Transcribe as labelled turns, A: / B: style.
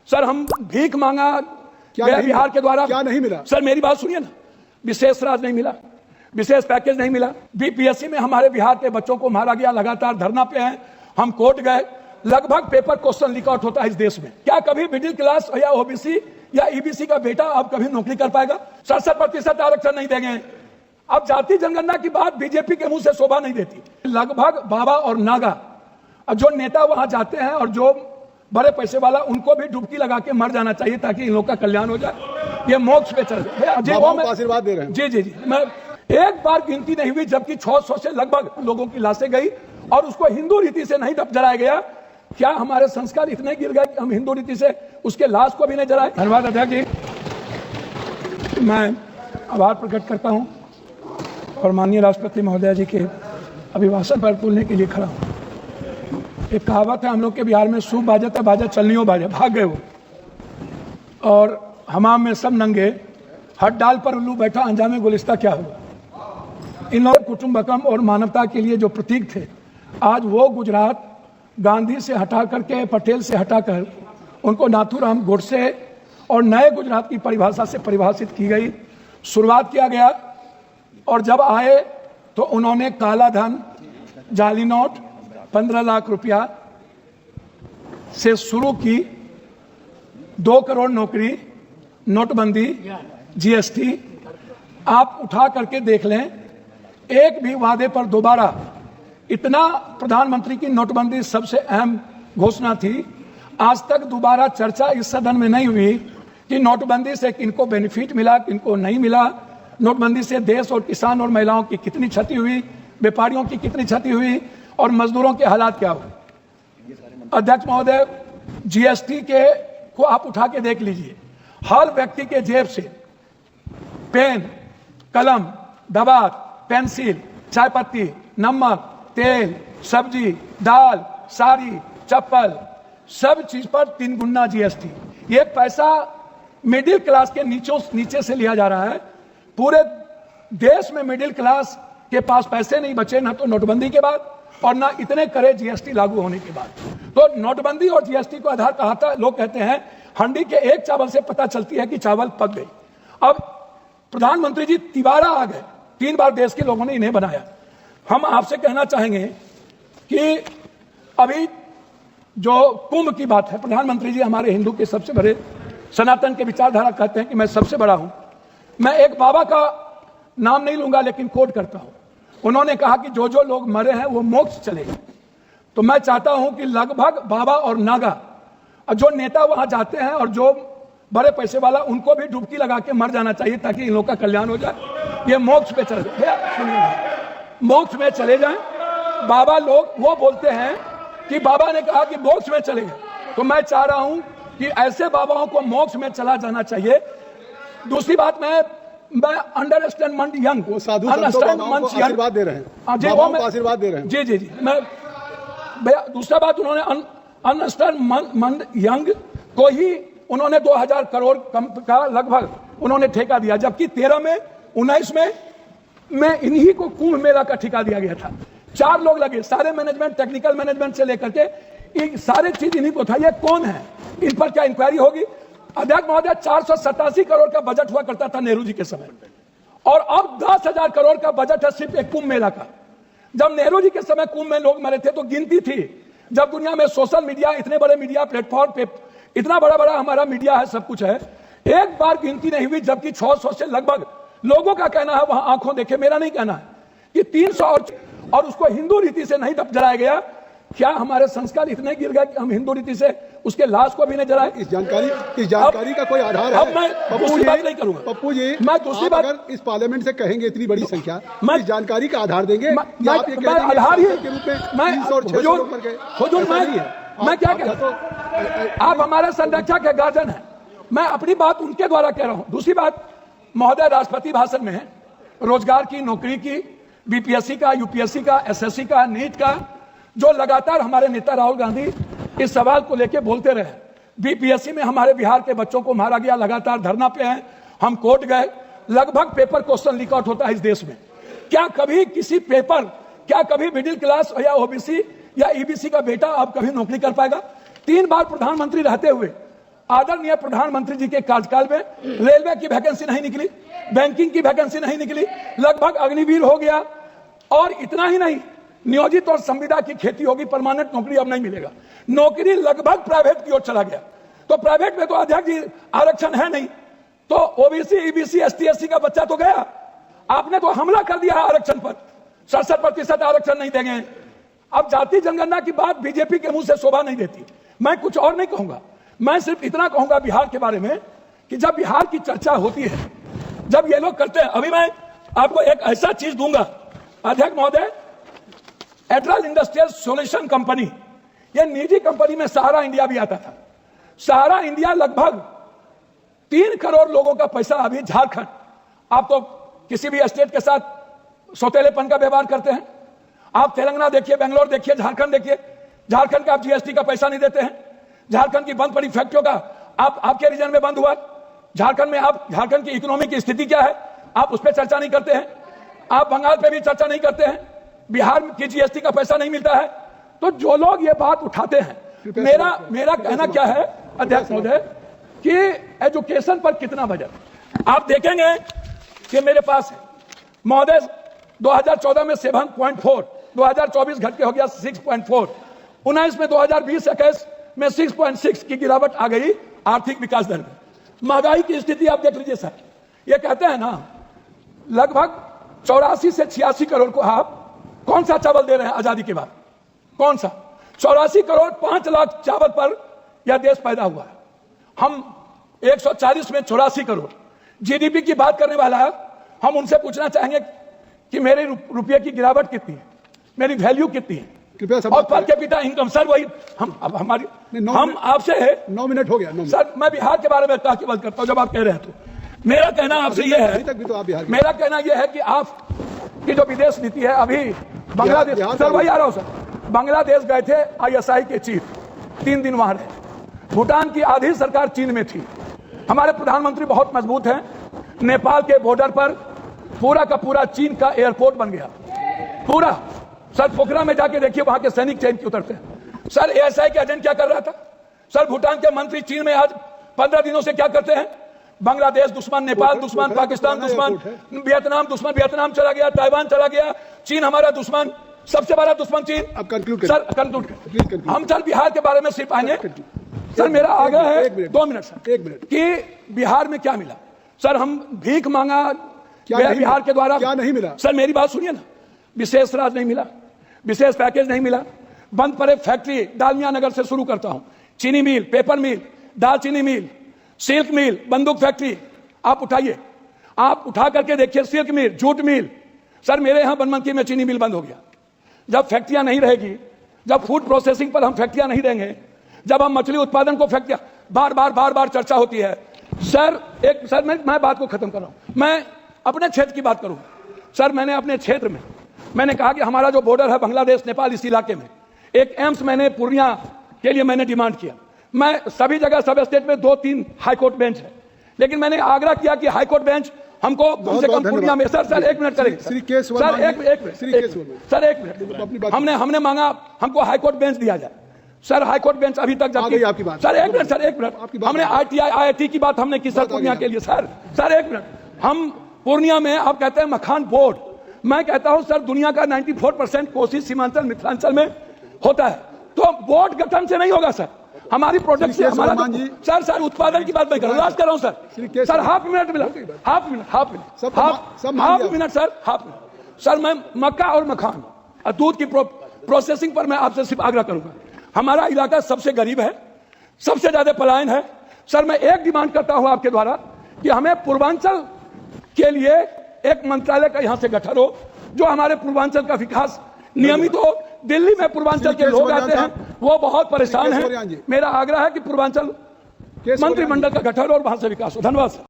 A: Sir हम भीख मांगा बिहार के द्वारा,
B: क्या नहीं मिला?
A: सर मेरी बात सुनिए ना, विशेष राज नहीं मिला, विशेष पैकेज नहीं मिला, बीपीएससी में हमारे बिहार के बच्चों को मारा गया, लगातार धरना पे हैं, हम कोर्ट गए, लगभग पेपर क्वेश्चन लीक आउट होता है इस देश में। क्या कभी मिडिल क्लास या ओबीसी या ईबीसी का बेटा अब कभी नौकरी कर पाएगा? 67% आरक्षण नहीं देंगे। अब जाति जनगणना की बात बीजेपी के मुंह से शोभा नहीं देती। लगभग बाबा और नागा जो नेता वहां जाते हैं और जो बड़े पैसे वाला, उनको भी डुबकी लगा के मर जाना चाहिए ताकि इन लोग का कल्याण हो जाए, ये मोक्ष पे चल जाए।
B: आशीर्वाद दे रहे हैं।
A: जी जी जी, मैं एक बार गिनती नहीं हुई जबकि 600 से लगभग लोगों की लाशें गई और उसको हिंदू रीति से नहीं जलाया गया। क्या हमारे संस्कार इतने गिर गए कि हम हिंदू रीति से उसके लाश को भी नहीं जलाए? धन्यवाद अध्यक्ष जी, मैं आभार प्रकट करता हूं और माननीय राष्ट्रपति महोदय जी के अभिभाषण पर बोलने के लिए खड़ा हूं। एक कहावत है हम लोग के बिहार में, सूप बाजा था बाजा चलनियो बाजा, भाग गए वो, और हमाम में सब नंगे, हट डाल पर उल्लू बैठा अंजामे गुलिस्ता क्या हुआ। इन लोग कुटुंबकम और मानवता के लिए जो प्रतीक थे, आज वो गुजरात गांधी से हटा करके, पटेल से हटाकर उनको नाथूराम गोडसे और नए गुजरात की परिभाषा से परिभाषित की गई, शुरुआत किया गया। और जब आए तो उन्होंने काला धन, जाली नोट, 15 लाख रुपया से शुरू की, 2 करोड़ नौकरी, नोटबंदी, जीएसटी, आप उठा करके देख लें, एक भी वादे पर दोबारा, इतना प्रधानमंत्री की नोटबंदी सबसे अहम घोषणा थी, आज तक दोबारा चर्चा इस सदन में नहीं हुई कि नोटबंदी से किनको बेनिफिट मिला, किनको नहीं मिला, नोटबंदी से देश और किसान और महिलाओं की कितनी क्षति हुई, व्यापारियों की कितनी क्षति हुई और मजदूरों के हालात क्या हुए। अध्यक्ष महोदय, जीएसटी के को आप उठा के देख लीजिए, हर व्यक्ति के जेब से पेन, कलम, दवात, पेंसिल, चाय पत्ती, नमक, तेल, सब्जी, दाल, साड़ी, चप्पल, सब चीज पर 3 गुना जीएसटी। ये पैसा मिडिल क्लास के नीचे से लिया जा रहा है। पूरे देश में मिडिल क्लास के पास पैसे नहीं बचे, ना तो नोटबंदी के बाद और ना इतने करे जीएसटी लागू होने के बाद। तो नोटबंदी और जीएसटी को आधार कहा था, लोग कहते हैं हंडी के एक चावल से पता चलती है कि चावल पक गई। अब प्रधानमंत्री जी तिवारा आ गए, 3 बार देश के लोगों ने इन्हें बनाया। हम आपसे कहना चाहेंगे कि अभी जो कुंभ की बात है, प्रधानमंत्री जी हमारे हिंदू के सबसे बड़े, सनातन के विचारधारा कहते हैं कि मैं सबसे बड़ा हूं। मैं एक बाबा का नाम नहीं लूंगा लेकिन कोट करता हूं, उन्होंने कहा कि जो जो लोग मरे हैं वो मोक्ष चले गए। तो मैं चाहता हूं कि लगभग बाबा और नागा जो नेता वहां जाते हैं और जो बड़े पैसे वाला, उनको भी डुबकी लगा के मर जाना चाहिए ताकि इन लोग का कल्याण हो जाए, ये मोक्ष पे चले जाए, मोक्ष में चले जाएं। बाबा लोग वो बोलते हैं कि बाबा ने कहा कि मोक्ष में चले गए, तो मैं चाह रहा हूं कि ऐसे बाबाओं को मोक्ष में चला जाना चाहिए। दूसरी बात, मैं अंडरस्टैंड यंग,
B: वो साधु आशीर्वाद दे रहे हैं,
A: जी
B: वो आशीर्वाद दे रहे हैं।
A: जी जी जी, मैं दूसरा बात, उन्होंने अंडरस्टैंड यंग को ही उन्होंने 2000 करोड़ का लगभग उन्होंने ठेका दिया, जबकि 13 में 19 में इन्हीं को कुंभ मेला का ठेका दिया गया था। 4 लोग लगे, सारे मैनेजमेंट, टेक्निकल मैनेजमेंट से लेकर के सारे चीज इन्हीं को था। ये कौन है, इन पर क्या इंक्वायरी होगी? अध्यक्ष महोदय, 487 करोड़ का बजट हुआ करता था नेहरू जी के समय, और अब 10,000 करोड़ का बजट है सिर्फ एक कुंभ मेला का। जब नेहरू जी के समय कुंभ में लोग मरे थे तो गिनती थी। जब दुनिया में सोशल मीडिया, इतने बड़े मीडिया प्लेटफॉर्म पे, इतना बड़ा हमारा मीडिया है, सब कुछ है, एक बार गिनती नहीं हुई जबकि 600 से लगभग लोगों का कहना है, वहां आंखों देखे, मेरा नहीं कहना है, कि 300 और उसको हिंदू रीति से नहीं जलाया गया। क्या हमारे संस्कार इतने गिर गए कि हम हिंदू रीति से उसके लाश को भी नहीं जलाए?
B: इस जानकारी का कोई आधार है?
A: अब मैं दूसरी बात नहीं करूंगा।
B: पप्पू जी,
A: मैं दूसरी बात,
B: अगर इस पार्लियामेंट से कहेंगे इतनी बड़ी संख्या,
A: मैं
B: इस जानकारी का आधार देंगे?
A: आधार ही
B: के रूप में
A: मैं क्या कह रहा हूं, आप हमारे संरक्षक है, गार्जियन है, मैं अपनी बात उनके द्वारा कह रहा हूं। दूसरी बात, महोदय राष्ट्रपति भाषण में है, रोजगार की, नौकरी की, बीपीएससी का, यूपीएससी का, एसएससी का, नीट का, जो लगातार हमारे नेता राहुल गांधी इस सवाल को लेकर बोलते रहे। बीपीएससी में हमारे बिहार के बच्चों को मारा गया, लगातार धरना पे हैं, हम कोर्ट गए, लगभग पेपर क्वेश्चन लीक आउट होता है इस देश में। क्या कभी किसी पेपर, क्या कभी मिडिल क्लास या ओबीसी या ईबीसी का बेटा अब कभी नौकरी कर पाएगा? 3 बार प्रधानमंत्री रहते हुए आदरणीय प्रधानमंत्री जी के कार्यकाल में रेलवे की वैकेंसी नहीं निकली, बैंकिंग की वैकेंसी नहीं निकली, लगभग अग्निवीर हो गया। और इतना ही नहीं, नियोजित और संविदा की खेती होगी, परमानेंट नौकरी अब नहीं मिलेगा, नौकरी लगभग प्राइवेट की ओर चला गया। तो प्राइवेट में तो अध्यक्ष जी आरक्षण है नहीं, तो ओबीसी, ईबीसी, एसटी, एससी का बच्चा तो गया। आपने तो हमला कर दिया आरक्षण पर, 67% आरक्षण नहीं देंगे। अब जाति जनगणना की बात बीजेपी के मुंह से शोभा नहीं देती। मैं कुछ और नहीं कहूंगा, मैं सिर्फ इतना कहूंगा बिहार के बारे में कि जब बिहार की चर्चा होती है, जब ये लोग करते हैं, अभी मैं आपको एक ऐसा चीज दूंगा अध्यक्ष महोदय, एट्रल इंडस्ट्रियल सॉल्यूशन कंपनी, ये निजी कंपनी में सहारा इंडिया भी आता था। सहारा इंडिया लगभग 3 करोड़ लोगों का पैसा अभी झारखंड, आप तो किसी भी स्टेट के साथ सौतेलेपन का व्यवहार करते हैं, आप तेलंगाना देखिए, बेंगलोर देखिए, झारखंड देखिए, झारखंड का आप जीएसटी का पैसा नहीं देते हैं। झारखंड की बंद पड़ी फैक्ट्रियों का आपके रीजन में बंद हुआ, झारखंड में आप झारखंड की इकोनॉमी की स्थिति क्या है, आप उस पर चर्चा नहीं करते हैं। आप बंगाल पे भी चर्चा नहीं करते हैं, बिहार की जीएसटी का पैसा नहीं मिलता है। तो जो लोग ये बात उठाते हैं, मेरा कहना क्या है अध्यक्ष महोदय कि एजुकेशन पर कितना बजट आप देखेंगे कि मेरे पास है महोदय, 2014 में 7.4, 2024 घट के हो गया 6.4, 19 में 2020-21 में 6.6 की गिरावट आ गई आर्थिक विकास दर में। महंगाई की स्थिति आप देख लीजिए सर, ये कहते हैं ना लगभग 84 से 86 करोड़ को आप कौन सा चावल दे रहे हैं आजादी के बाद, कौन सा 84 करोड़ 5 लाख चावल पर यह देश पैदा हुआ है। हम 140 में 84 करोड़ जीडीपी की बात करने वाला है। हम उनसे पूछना चाहेंगे कि मेरे रुपये की गिरावट कितनी है, मेरी वैल्यू कितनी है, और पर कैपिटा इनकम सर वही हम आपसे है
B: 9 मिनट हो गया।
A: सर मैं बिहार के बारे में ताकि बात करता हूं जब आप कह रहे हैं तो मेरा कहना आपसे यह है, मेरा कहना यह है कि आप की जो विदेश नीति है, अभी बांग्लादेश, सर वही आ रहा हूं सर, बांग्लादेश गए थे आईएसआई के चीफ, 3 दिन वहां रहे। भूटान की आधी सरकार चीन में थी। हमारे प्रधानमंत्री बहुत मजबूत हैं। नेपाल के बॉर्डर पर पूरा का पूरा चीन का एयरपोर्ट बन गया पूरा। सर पोखरा में जाके देखिए, वहां के सैनिक ट्रेन की उतरते हैं। सर एएसआई के एजेंट क्या कर रहा था? सर भूटान के मंत्री चीन में आज 15 दिनों से क्या करते हैं? बांग्लादेश दुश्मन, नेपाल दुश्मन, पाकिस्तान दुश्मन, वियतनाम दुश्मन, वियतनाम चला गया, ताइवान चला गया, चीन हमारा दुश्मन, सबसे बड़ा दुश्मन चीन।
B: अब कंक्लूड
A: सर कंक्लूड हम सर बिहार के बारे में सिर्फ आएंगे। सर मेरा आग्रह है 2 मिनट सर,
B: 1 मिनट
A: कि बिहार में क्या मिला? सर हम भीख मांगा बिहार के द्वारा,
B: क्या नहीं मिला?
A: सर मेरी बात सुनिए ना, विशेष राज नहीं मिला, विशेष पैकेज नहीं मिला, बंद पड़े फैक्ट्री, डालमिया नगर से शुरू करता हूं, चीनी मिल, पेपर मिल, दालचीनी मिल, सिल्क मिल, बंदूक फैक्ट्री आप उठाइए, आप उठा करके देखिए, सिल्क मिल, जूट मिल। सर मेरे यहां बनमनकी में चीनी मिल बंद हो गया। जब फैक्ट्रियां नहीं रहेगी, जब फूड प्रोसेसिंग पर हम फैक्ट्रियां नहीं देंगे, जब हम मछली उत्पादन को फैक्ट्रियां, बार बार चर्चा होती है। सर मैं बात को खत्म कर रहा हूं, मैं अपने क्षेत्र की बात करूं। सर मैंने अपने क्षेत्र में मैंने कहा कि हमारा जो बॉर्डर है बांग्लादेश नेपाल, इस इलाके में एक एम्स मैंने पूर्णिया के लिए मैंने डिमांड किया। मैं सभी जगह सब स्टेट में 2-3 हाईकोर्ट बेंच है, लेकिन मैंने आग्रह किया कि हाईकोर्ट बेंच हमको कम से कम पूर्णिया में। सर 1 मिनट करेंगे सर, एक मिनट हमने मांगा हमको हाईकोर्ट बेंच दिया जाए। सर हाईकोर्ट बेंच अभी तक
B: आपकी बात।
A: सर एक मिनट हमने ITI IIT की बात हमने की सर पूर्णिया के लिए। सर 1 मिनट, हम पूर्णिया में आप कहते हैं मखान बोर्ड, मैं कहता हूं सर दुनिया का 94% कोशिश सीमांचल मिथिलांचल में होता है, तो बोर्ड गठन से नहीं होगा सर, हमारी प्रोडक्ट से हमारा सर उत्पादन की बात मैं कर रहा हूं सर हाफ मिनट मिला, हाफ मिनट सर मैं मक्का और मखान और दूध की प्रोसेसिंग पर मैं आपसे सिर्फ आग्रह करूंगा। हमारा इलाका सबसे गरीब है, सबसे ज्यादा पलायन है। सर मैं एक डिमांड करता हूं आपके द्वारा कि हमें पूर्वांचल के लिए एक मंत्रालय का यहां से गठन हो, जो हमारे पूर्वांचल का विकास नियमित हो। दिल्ली में पूर्वांचल के लोग आते हैं, वो बहुत परेशान हैं। मेरा आग्रह है कि पूर्वांचल मंत्रिमंडल का गठन और वहां से विकास हो। धन्यवाद सर।